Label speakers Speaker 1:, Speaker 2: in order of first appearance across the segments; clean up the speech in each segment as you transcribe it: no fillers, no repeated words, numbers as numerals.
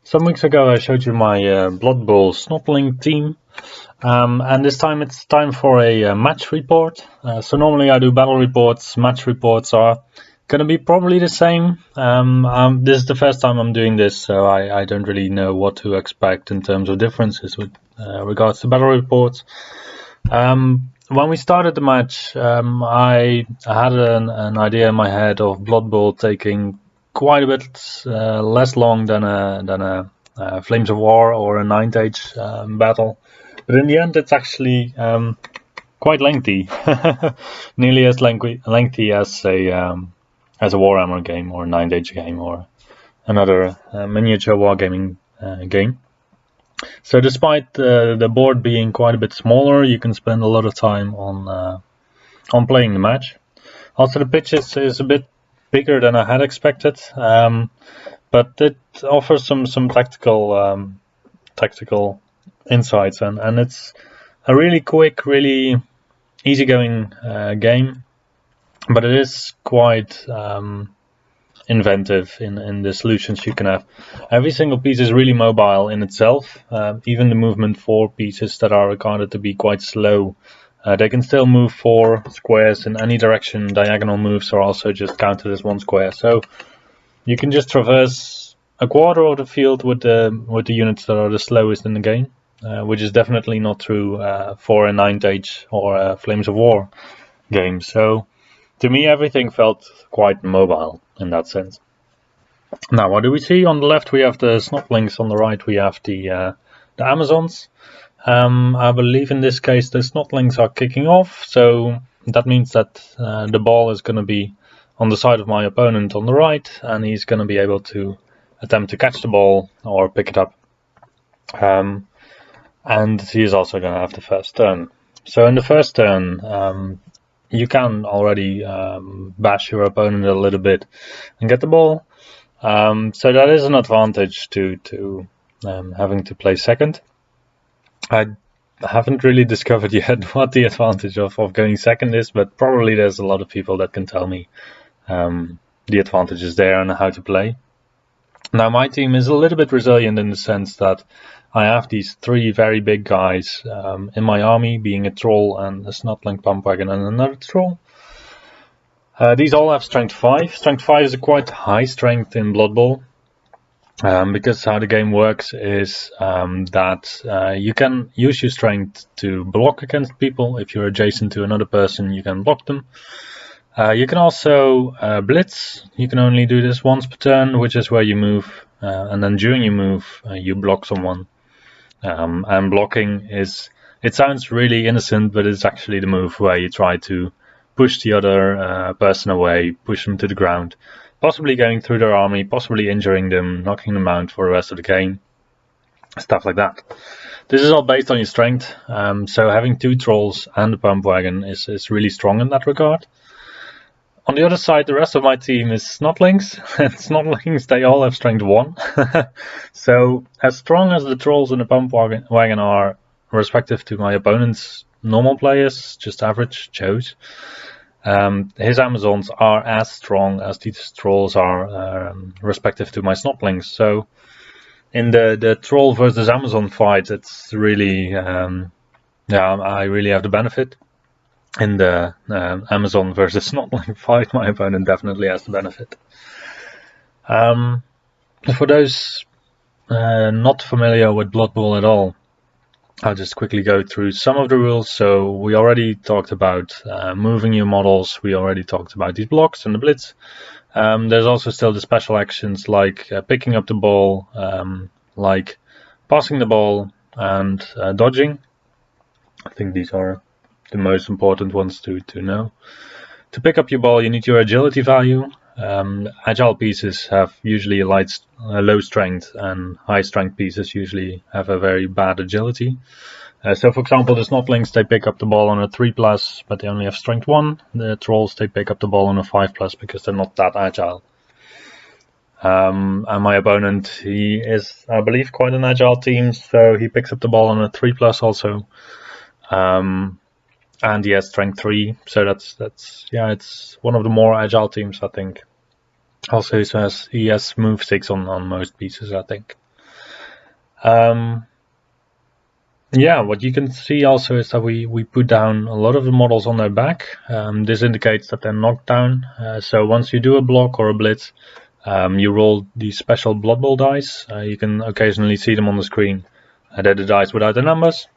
Speaker 1: Some weeks ago I showed you my Blood Bowl Snotling team, and this time it's time for a match report. So normally I do battle reports. Match reports are going to be probably the same. This is the first time I'm doing this, so I don't really know what to expect in terms of differences with regards to battle reports. When we started the match, I had an idea in my head of Blood Bowl taking quite a bit less long than a Flames of War or a 9th Age battle, but in the end it's actually quite lengthy, nearly as lengthy as a Warhammer game or a 9th Age game or another miniature wargaming game. So despite the board being quite a bit smaller, you can spend a lot of time on playing the match. Also, the pitch is a bit bigger than I had expected, but it offers some tactical insights, and it's a really quick, really easygoing game, but it is quite inventive in the solutions you can have. Every single piece is really mobile in itself. Even the movement for pieces that are regarded to be quite slow, they can still move 4 squares in any direction. Diagonal moves are also just counted as 1 square, so you can just traverse a quarter of the field with the units that are the slowest in the game, which is definitely not true for a 9th Age or a Flames of War game. So to me, everything felt quite mobile in that sense. Now, what do we see? On the left, we have the Snotlings. On the right, we have the Amazons. I believe in this case, the Snotlings are kicking off, so that means that the ball is going to be on the side of my opponent on the right, and he's going to be able to attempt to catch the ball or pick it up. And he is also going to have the first turn. So in the first turn, you can already bash your opponent a little bit and get the ball. So that is an advantage to having to play second. I haven't really discovered yet what the advantage of going second is, but probably there's a lot of people that can tell me the advantages there and how to play. Now, my team is a little bit resilient in the sense that I have these 3 very big guys in my army, being a troll and a Snotling pumpwagon and another troll. These all have strength 5. Strength 5 is a quite high strength in Blood Bowl, because how the game works is that you can use your strength to block against people. If you're adjacent to another person, you can block them. You can also blitz. You can only do this once per turn, which is where you move, and then during your move, you block someone. And blocking it sounds really innocent, but it's actually the move where you try to push the other person away, push them to the ground, possibly going through their army, possibly injuring them, knocking them out for the rest of the game, stuff like that. This is all based on your strength, so having 2 trolls and a pump wagon is really strong in that regard. On the other side, the rest of my team is Snotlings, and Snotlings, they all have strength 1. So as strong as the trolls and the pump wagon are, respective to my opponent's normal players, just average Joes, his Amazons are as strong as these trolls are, respective to my Snotlings. So in the troll versus Amazon fight, it's really, I really have the benefit. In the Amazon versus Snotling fight, my opponent definitely has the benefit. For those not familiar with Blood Bowl at all, I'll just quickly go through some of the rules. So we already talked about moving your models. We already talked about these blocks and the blitz. There's also still the special actions like picking up the ball, like passing the ball and dodging. I think these are the most important ones to know. To pick up your ball, you need your agility value. Agile pieces have usually a low strength, and high strength pieces usually have a very bad agility. So for example, the Snotlings, they pick up the ball on a 3+, but they only have strength 1. The Trolls, they pick up the ball on a 5+, because they're not that agile. And my opponent, he is, I believe, quite an agile team, so he picks up the ball on a 3+ also. And he has strength 3, so that's it's one of the more agile teams, I think. Also, he has move 6 on most pieces, I think. Yeah, what you can see also is that we put down a lot of the models on their back. This indicates that they're knocked down. So once you do a block or a blitz, you roll these special Blood Bowl dice. You can occasionally see them on the screen. They're the dice without the numbers.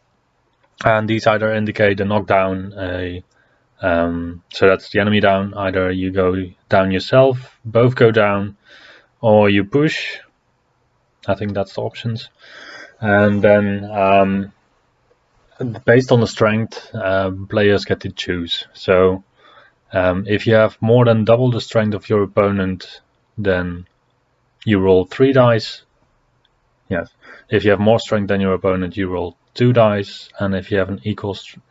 Speaker 1: And these either indicate a knockdown, so that's the enemy down. Either you go down yourself, both go down, or you push. I think that's the options. And then based on the strength, players get to choose. So if you have more than double the strength of your opponent, then you roll 3 dice. Yes. If you have more strength than your opponent, you roll 2 dice, and if you have an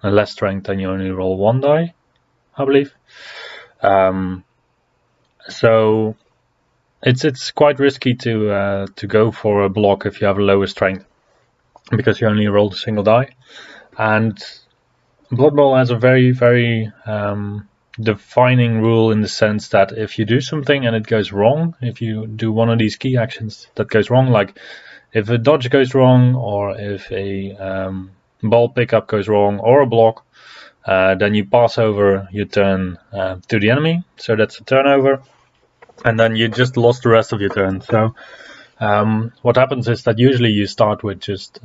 Speaker 1: less strength, then you only roll 1 die, I believe. So it's quite risky to go for a block if you have a lower strength, because you only roll a single die. And Blood Bowl has a very, very defining rule in the sense that if you do something and it goes wrong, if you do one of these key actions that goes wrong, like if a dodge goes wrong, or if a ball pickup goes wrong, or a block, then you pass over your turn to the enemy. So that's a turnover, and then you just lost the rest of your turn. So what happens is that usually you start with just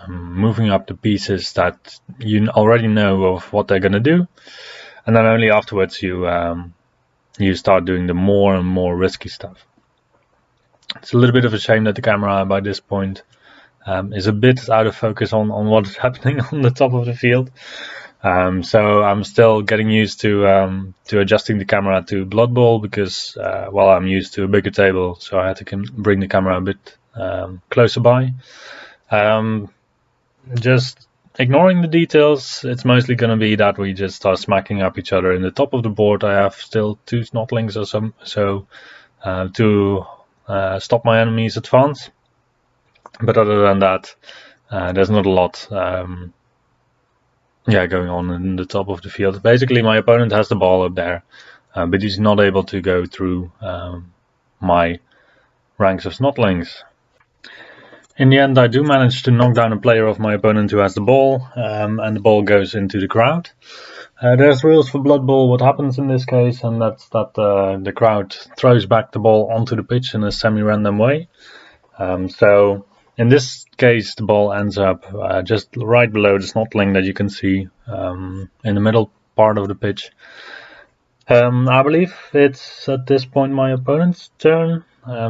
Speaker 1: moving up the pieces that you already know of what they're going to do, and then only afterwards you start doing the more and more risky stuff. It's a little bit of a shame that the camera by this point is a bit out of focus on what is happening on the top of the field. So I'm still getting used to adjusting the camera to Blood Bowl, because I'm used to a bigger table, so I had to bring the camera a bit closer by. Just ignoring the details, it's mostly going to be that we just start smacking up each other in the top of the board. I have still 2 Snotlings or so to stop my enemy's advance. But other than that, there's not a lot going on in the top of the field. Basically, my opponent has the ball up there, but he's not able to go through my ranks of Snotlings. In the end, I do manage to knock down a player of my opponent who has the ball, and the ball goes into the crowd. There's rules for Blood Bowl what happens in this case, and that's that the crowd throws back the ball onto the pitch in a semi-random way. So in this case, the ball ends up just right below the Snotling that you can see in the middle part of the pitch. I believe it's at this point my opponent's turn.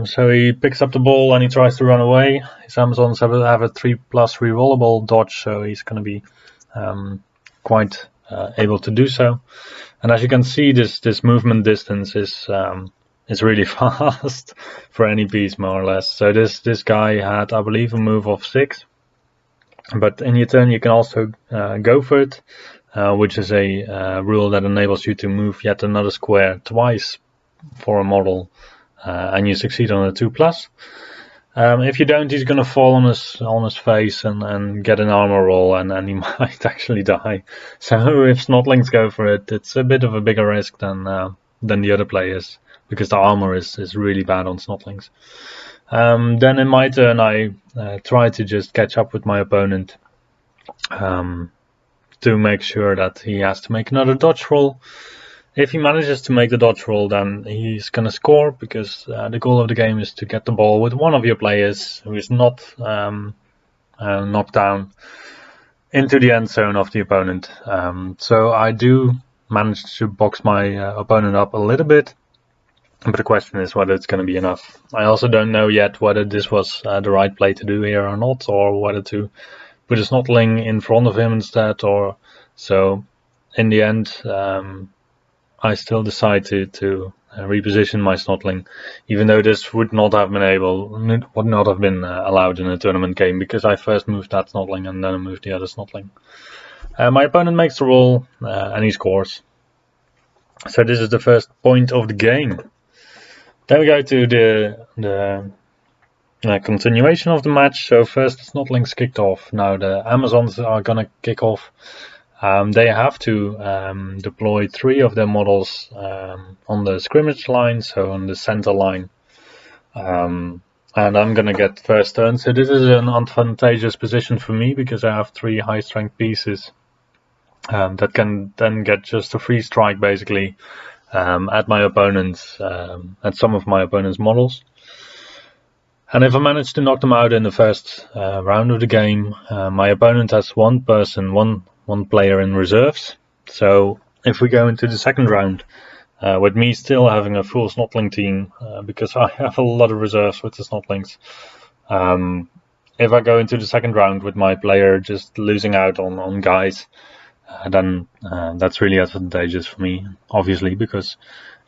Speaker 1: So he picks up the ball and he tries to run away. His Amazons have a 3+ rerollable dodge, so he's going to be quite able to do so. And as you can see, this movement distance is really fast for any piece, more or less. So this guy had, I believe, a move of 6. But in your turn, you can also go for it, which is a rule that enables you to move yet another square twice for a model, and you succeed on a 2+. If you don't, he's going to fall on his face and get an armor roll, and he might actually die. So if Snotlings go for it, it's a bit of a bigger risk than the other players, because the armor is really bad on Snotlings. Then in my turn, I try to just catch up with my opponent to make sure that he has to make another dodge roll. If he manages to make the dodge roll, then he's going to score, because the goal of the game is to get the ball with one of your players who is not knocked down into the end zone of the opponent. So I do manage to box my opponent up a little bit, but the question is whether it's going to be enough. I also don't know yet whether this was the right play to do here or not, or whether to put a Snotling in front of him instead. So in the end, I still decide to reposition my Snotling, even though this would not have been allowed in a tournament game, because I first moved that Snotling and then I moved the other Snotling. My opponent makes the roll and he scores. So this is the first point of the game. Then we go to the continuation of the match. So first the Snotlings kicked off. Now the Amazons are gonna kick off. They have to deploy 3 of their models on the scrimmage line, so on the center line. and I'm gonna get first turn. So this is an advantageous position for me because I have 3 high strength pieces that can then get just a free strike basically at my opponent's, at some of my opponent's models. And if I manage to knock them out in the first round of the game, my opponent has one player in reserves. So if we go into the second round, with me still having a full Snotling team, because I have a lot of reserves with the Snotlings, if I go into the second round with my player just losing out on guys, then that's really advantageous for me, obviously, because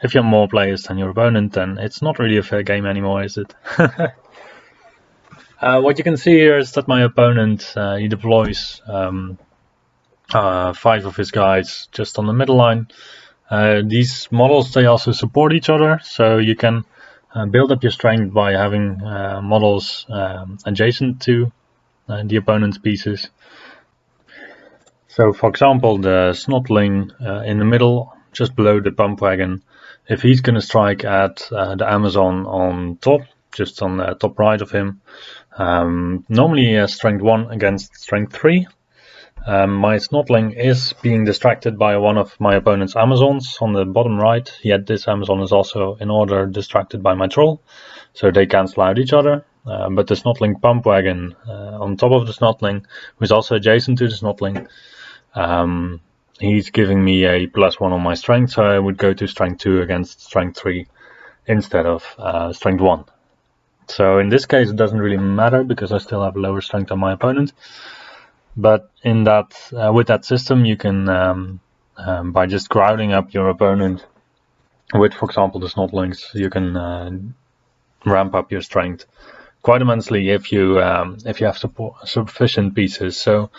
Speaker 1: if you have more players than your opponent, then it's not really a fair game anymore, is it? What you can see here is that my opponent, he deploys 5 of his guys just on the middle line. These models, they also support each other, so you can build up your strength by having models adjacent to the opponent's pieces. So for example, the Snotling in the middle, just below the pump wagon, if he's going to strike at the Amazon on top, just on the top right of him, normally he has strength 1 against strength 3. My Snotling is being distracted by one of my opponent's Amazons on the bottom right, yet this Amazon is also in order distracted by my Troll, so they cancel out each other. But the Snotling pump wagon on top of the Snotling, who is also adjacent to the Snotling, he's giving me a +1 on my strength, so I would go to strength 2 against strength 3 instead of strength 1. So in this case it doesn't really matter because I still have lower strength than my opponent. But in that, with that system, you can, by just crowding up your opponent with, for example, the Snotlings, you can ramp up your strength quite immensely if you have sufficient pieces. So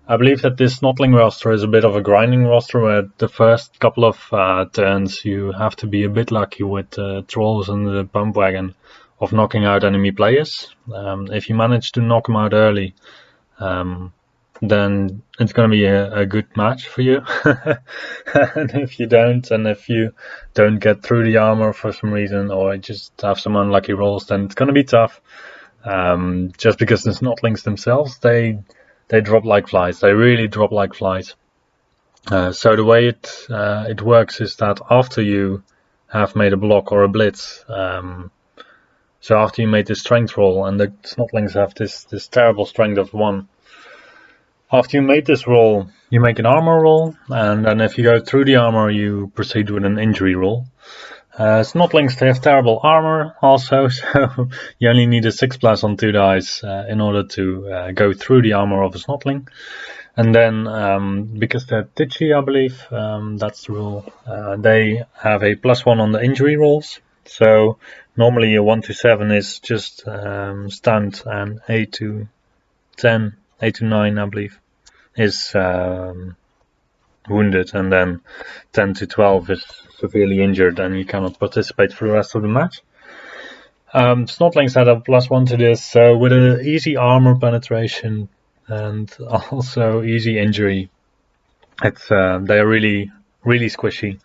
Speaker 1: I believe that this Snotling roster is a bit of a grinding roster where the first couple of turns you have to be a bit lucky with Trolls and the pump wagon of knocking out enemy players. If you manage to knock them out early, then it's going to be a good match for you. And if you don't, and if you don't get through the armor for some reason, or just have some unlucky rolls, then it's going to be tough. Just because the Snotlings themselves, they drop like flies. They really drop like flies. So the way it works is that after you have made a block or a blitz, so after you made this strength roll, and the Snotlings have this terrible strength of 1, after you made this roll, you make an armor roll, and then if you go through the armor, you proceed with an injury roll. Snotlings, they have terrible armor also, so you only need a 6+ on 2 dice in order to go through the armor of a Snotling. And then, because they're titchy, I believe, that's the rule, they have a +1 on the injury rolls. So normally a 1 to 7 is just stunned, and 8 to 10, 8 to 9, I believe, is wounded, and then 10 to 12 is severely injured and you cannot participate for the rest of the match. Snotlings had a +1 to this, so with an easy armor penetration and also easy injury, it's they're really squishy.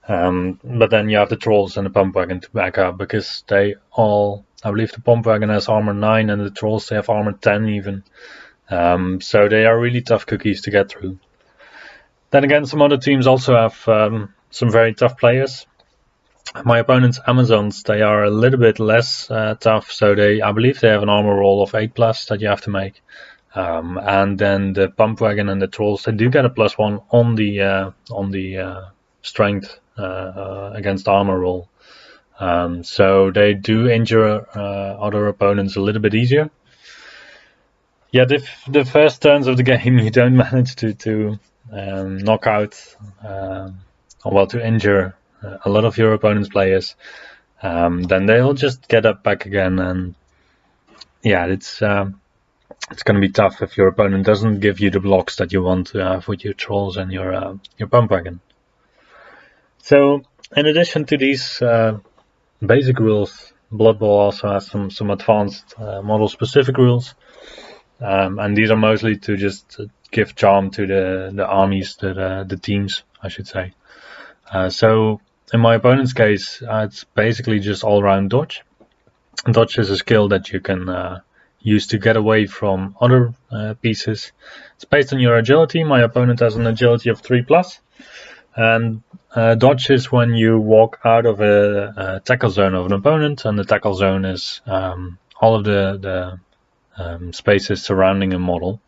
Speaker 1: But then you have the Trolls and the pump wagon to back up, because they all, I believe the pump wagon has armor 9 and the Trolls, they have armor 10 even. So they are really tough cookies to get through. Then again, some other teams also have some very tough players. My opponent's Amazons, they are a little bit less tough, so I believe they have an armor roll of 8+ that you have to make. And then the pump wagon and the Trolls, they do get a +1 on the strength against armor roll. So they do injure other opponents a little bit easier. Yet if the first turns of the game you don't manage to knock out, to injure a lot of your opponent's players, then they'll just get up back again, and yeah, it's going to be tough if your opponent doesn't give you the blocks that you want to have with your Trolls and your pump wagon. So in addition to these basic rules, Blood Bowl also has some advanced model specific rules. And these are mostly to just give charm to the armies, to the teams, I should say. So in my opponent's case, it's basically just all-round dodge. Dodge is a skill that you can use to get away from other pieces. It's based on your agility. My opponent has an agility of 3+, and dodge is when you walk out of a tackle zone of an opponent, and the tackle zone is all of the spaces surrounding a model.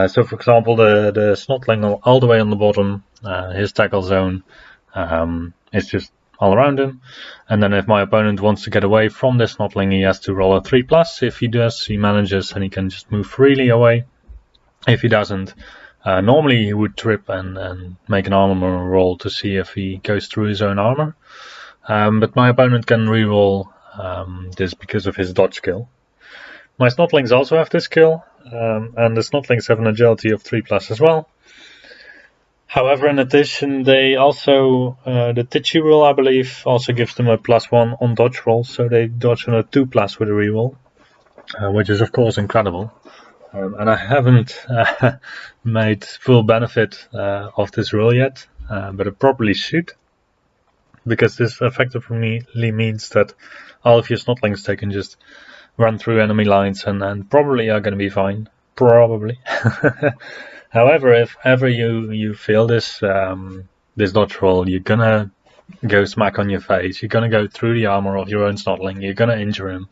Speaker 1: So for example, the Snotling all the way on the bottom, his tackle zone is just all around him. And then if my opponent wants to get away from this Snotling, he has to roll a 3+. If he does, he manages and he can just move freely away. If he doesn't, normally he would trip and make an armor roll to see if he goes through his own armor. But my opponent can reroll this because of his dodge skill. My Snotlings also have this skill, and the Snotlings have an agility of 3+ as well. However, in addition, they also, the Tichy rule, I believe, also gives them a +1 on dodge rolls, so they dodge on a 2+ with a reroll, which is of course incredible. And I haven't made full benefit of this rule yet, but I probably should, because this effectively means that all of your Snotlings, they can just run through enemy lines and probably are going to be fine. Probably. However, if ever you fail this this dodge roll, you're gonna go smack on your face. You're gonna go through the armor of your own Snotling. You're gonna injure him,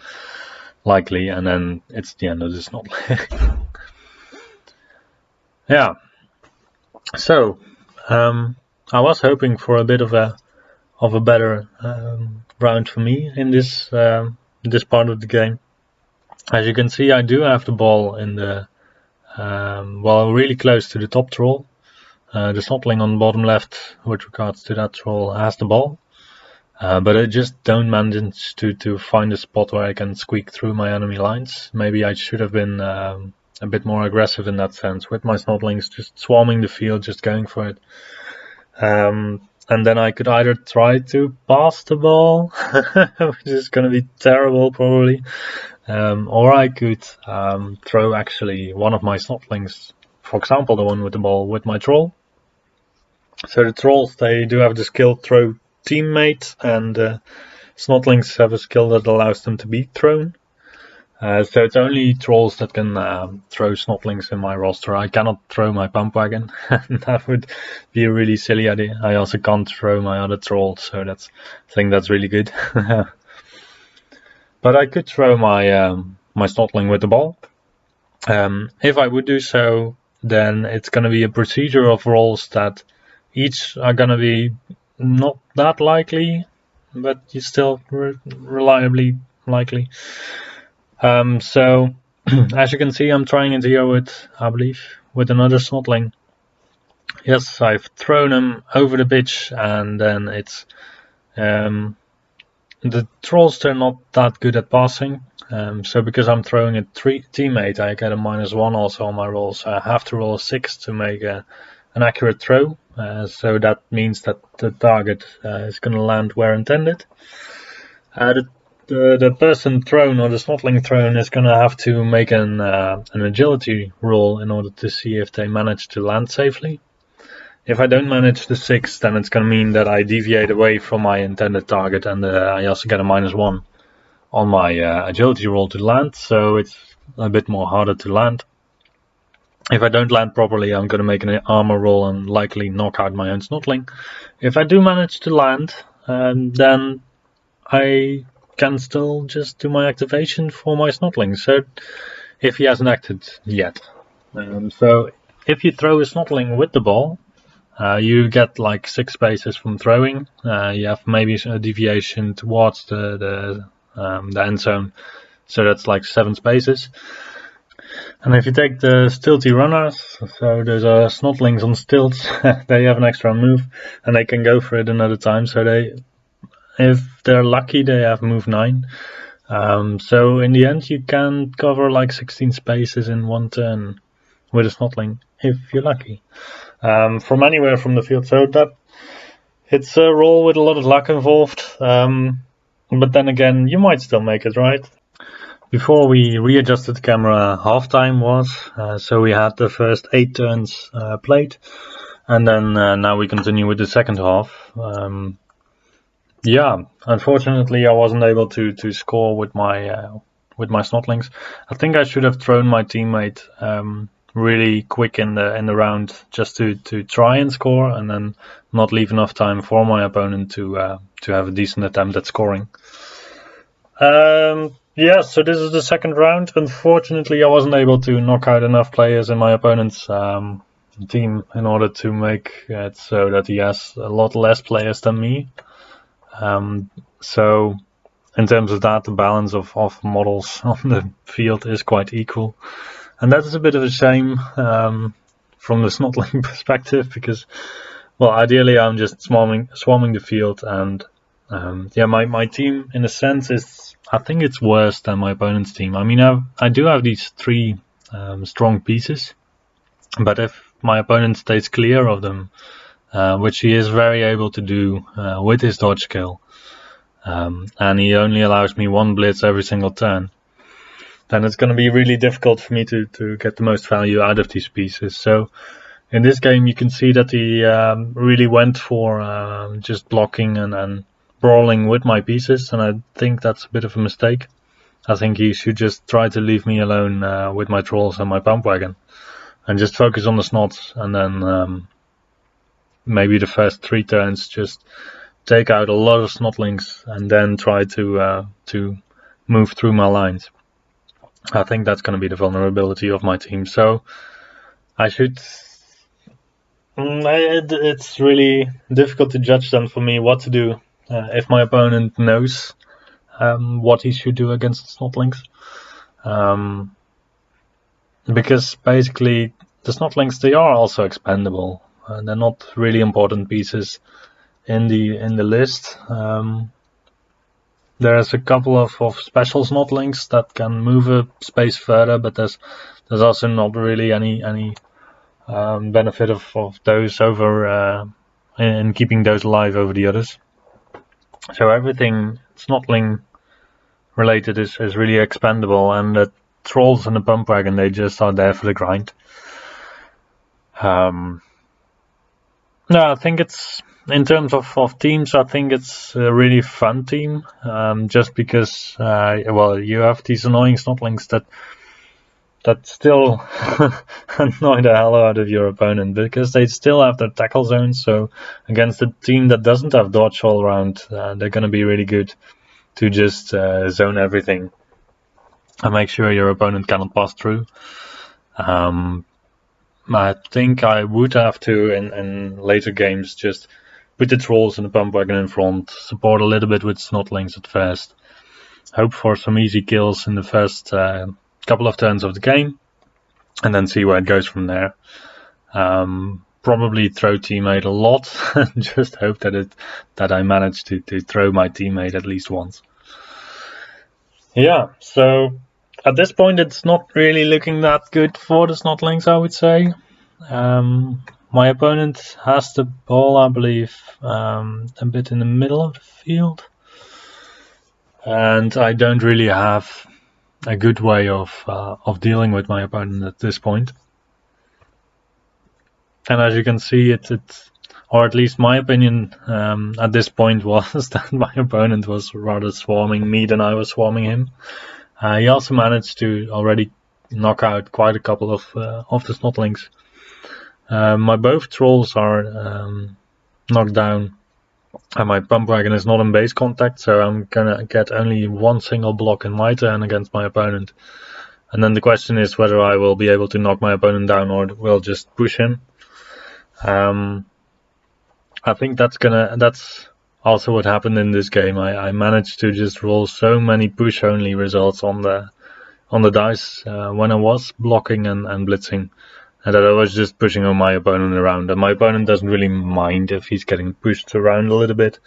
Speaker 1: likely, and then it's the end of the Snotling. Yeah. So I was hoping for a bit of a better round for me in this this part of the game. As you can see, I do have the ball in the well, really close to the top troll. The Snotling on the bottom left, with regards to that troll, has the ball, but I just don't manage to find a spot where I can squeak through my enemy lines. Maybe I should have been a bit more aggressive in that sense, with my Snotlings just swarming the field, just going for it. And then I could either try to pass the ball, which is going to be terrible probably, or I could throw actually one of my Snotlings, for example the one with the ball, with my troll. So the trolls, they do have the skill throw teammate, and Snotlings have a skill that allows them to be thrown. So it's only trolls that can throw Snotlings in my roster. I cannot throw my pump wagon. That would be a really silly idea. I also can't throw my other troll, so I think that's really good. But I could throw my my Snotling with the ball. If I would do so, then it's going to be a procedure of rolls that each are going to be not that likely, but you still reliably likely. So as you can see, I'm trying it here with, I believe, with another Snotling. Yes, I've thrown him over the pitch, and then it's the trolls, they're not that good at passing. So because I'm throwing a teammate, I get a -1 also on my roll, so I have to roll a 6 to make an accurate throw. So that means that the target is going to land where intended. The person thrown, or the Snotling thrown, is going to have to make an agility roll in order to see if they manage to land safely. If I don't manage the 6, then it's going to mean that I deviate away from my intended target, and I also get a -1 on my agility roll to land, so it's a bit more harder to land. If I don't land properly, I'm going to make an armor roll and likely knock out my own Snotling. If I do manage to land, then I can still just do my activation for my Snotling, so if he hasn't acted yet. So if you throw a Snotling with the ball, you get like 6 spaces from throwing. You have maybe a deviation towards the end zone, so that's like 7 spaces. And if you take the stilty runners, so those are Snotlings on stilts, they have an extra move, and they can go for it another time. So if they're lucky, they have move 9. So in the end, you can cover like 16 spaces in one turn with a Snotling, if you're lucky. From anywhere from the field, so that it's a roll with a lot of luck involved, but then again, you might still make it, right? Before we readjusted the camera, halftime was, so we had the first 8 turns played, and then now we continue with the second half. Yeah, unfortunately, I wasn't able to score with my Snotlings. I think I should have thrown my teammate really quick in the round just to try and score, and then not leave enough time for my opponent to have a decent attempt at scoring. Yeah, so this is the second round. Unfortunately, I wasn't able to knock out enough players in my opponent's team in order to make it so that he has a lot less players than me. So in terms of that, the balance of models on the field is quite equal. And that is a bit of a shame from the Snotling perspective, because, well, ideally I'm just swarming the field, and yeah, my team in a sense is, I think it's worse than my opponent's team. I mean, I do have these three strong pieces, but if my opponent stays clear of them, which he is very able to do with his dodge skill, and he only allows me one blitz every single turn, then it's going to be really difficult for me to get the most value out of these pieces. So in this game, you can see that he really went for just blocking and brawling with my pieces, and I think that's a bit of a mistake. I think he should just try to leave me alone with my trolls and my pump wagon, and just focus on the snots, and then maybe the first 3 turns just take out a lot of Snotlings and then try to move through my lines. I think that's going to be the vulnerability of my team. So I should. It's really difficult to judge then for me what to do if my opponent knows what he should do against Snotlings. Because basically the Snotlings, they are also expendable. They're not really important pieces in the list. There's a couple of special Snotlings that can move a space further, but there's also not really any benefit of those over in keeping those alive over the others. So everything Snotling related is really expendable, and the trolls and the pump wagon, they just are there for the grind. No, I think it's, in terms of teams, I think it's a really fun team, just because, well, you have these annoying Snotlings that still annoy the hell out of your opponent, because they still have their tackle zones. So against a team that doesn't have dodge all around, they're going to be really good to just zone everything and make sure your opponent cannot pass through. I think I would have to, in later games, just put the trolls and the pump wagon in front, support a little bit with Snotlings at first, hope for some easy kills in the first couple of turns of the game, and then see where it goes from there. Probably throw teammate a lot, and just hope that I manage to throw my teammate at least once. Yeah, so at this point it's not really looking that good for the Snotlings, I would say. My opponent has the ball, I believe, a bit in the middle of the field, and I don't really have a good way of dealing with my opponent at this point. And as you can see, it's, or at least my opinion at this point was that my opponent was rather swarming me than I was swarming him. He also managed to already knock out quite a couple of the Snotlings. My both trolls are knocked down, and my pump wagon is not in base contact, so I'm gonna get only one single block in my turn against my opponent. And then the question is whether I will be able to knock my opponent down or will just push him. I think that's also what happened in this game. I managed to just roll so many push only results on the dice when I was blocking and blitzing, and that I was just pushing on my opponent around, and my opponent doesn't really mind if he's getting pushed around a little bit.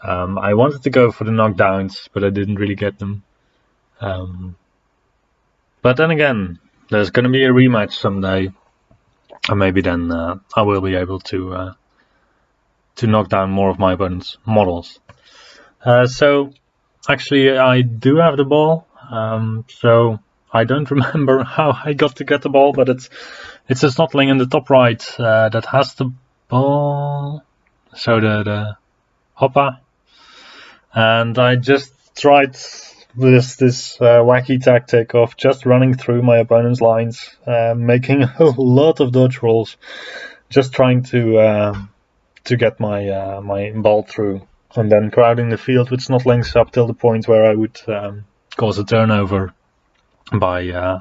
Speaker 1: I wanted to go for the knockdowns, but I didn't really get them. But then again, there's going to be a rematch someday, and maybe then I will be able to knock down more of my opponent's models. So actually, I do have the ball. So I don't remember how I got to get the ball, but it's a Snotling in the top right that has the ball. So the Hoppa. and I just tried this wacky tactic of just running through my opponent's lines, making a lot of dodge rolls, just trying to get my ball through, and then crowding the field with Snotlings up till the point where I would cause a turnover by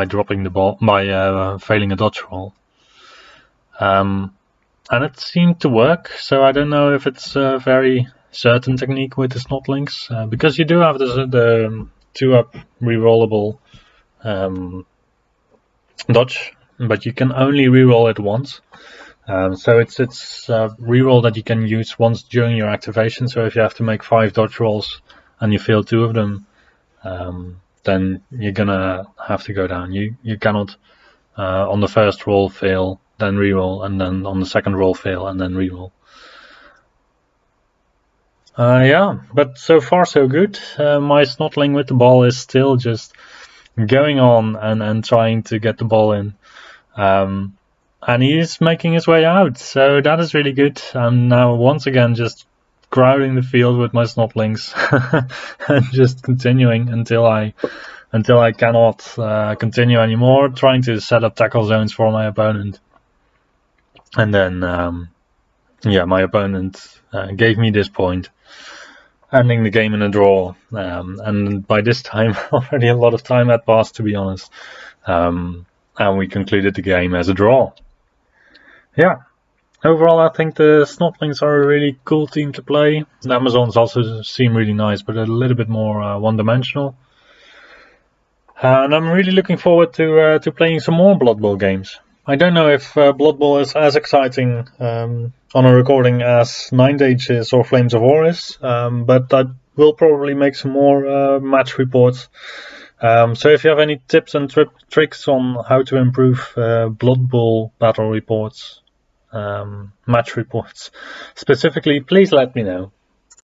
Speaker 1: dropping the ball, by failing a dodge roll. And it seemed to work, so I don't know if it's a very certain technique with the Snotlings, because you do have the 2-up rerollable dodge, but you can only reroll it once. So it's a reroll that you can use once during your activation. So if you have to make 5 dodge rolls and you fail 2 of them, then you're gonna have to go down. You cannot on the first roll fail, then reroll, and then on the second roll fail, and then reroll. Yeah, but so far so good. My Snotling with the ball is still just going on and trying to get the ball in. And he's making his way out, so that is really good. I'm now once again just crowding the field with my Snotlings and just continuing until I cannot continue anymore, trying to set up tackle zones for my opponent. And then, my opponent gave me this point, ending the game in a draw. And by this time, already a lot of time had passed, to be honest. And we concluded the game as a draw. Yeah, overall I think the Snotlings are a really cool team to play. The Amazons also seem really nice, but a little bit more one-dimensional. And I'm really looking forward to playing some more Blood Bowl games. I don't know if Blood Bowl is as exciting on a recording as 9 Days is or Flames of War is, but I will probably make some more match reports. So if you have any tips and tricks on how to improve Blood Bowl battle reports, match reports specifically, please let me know.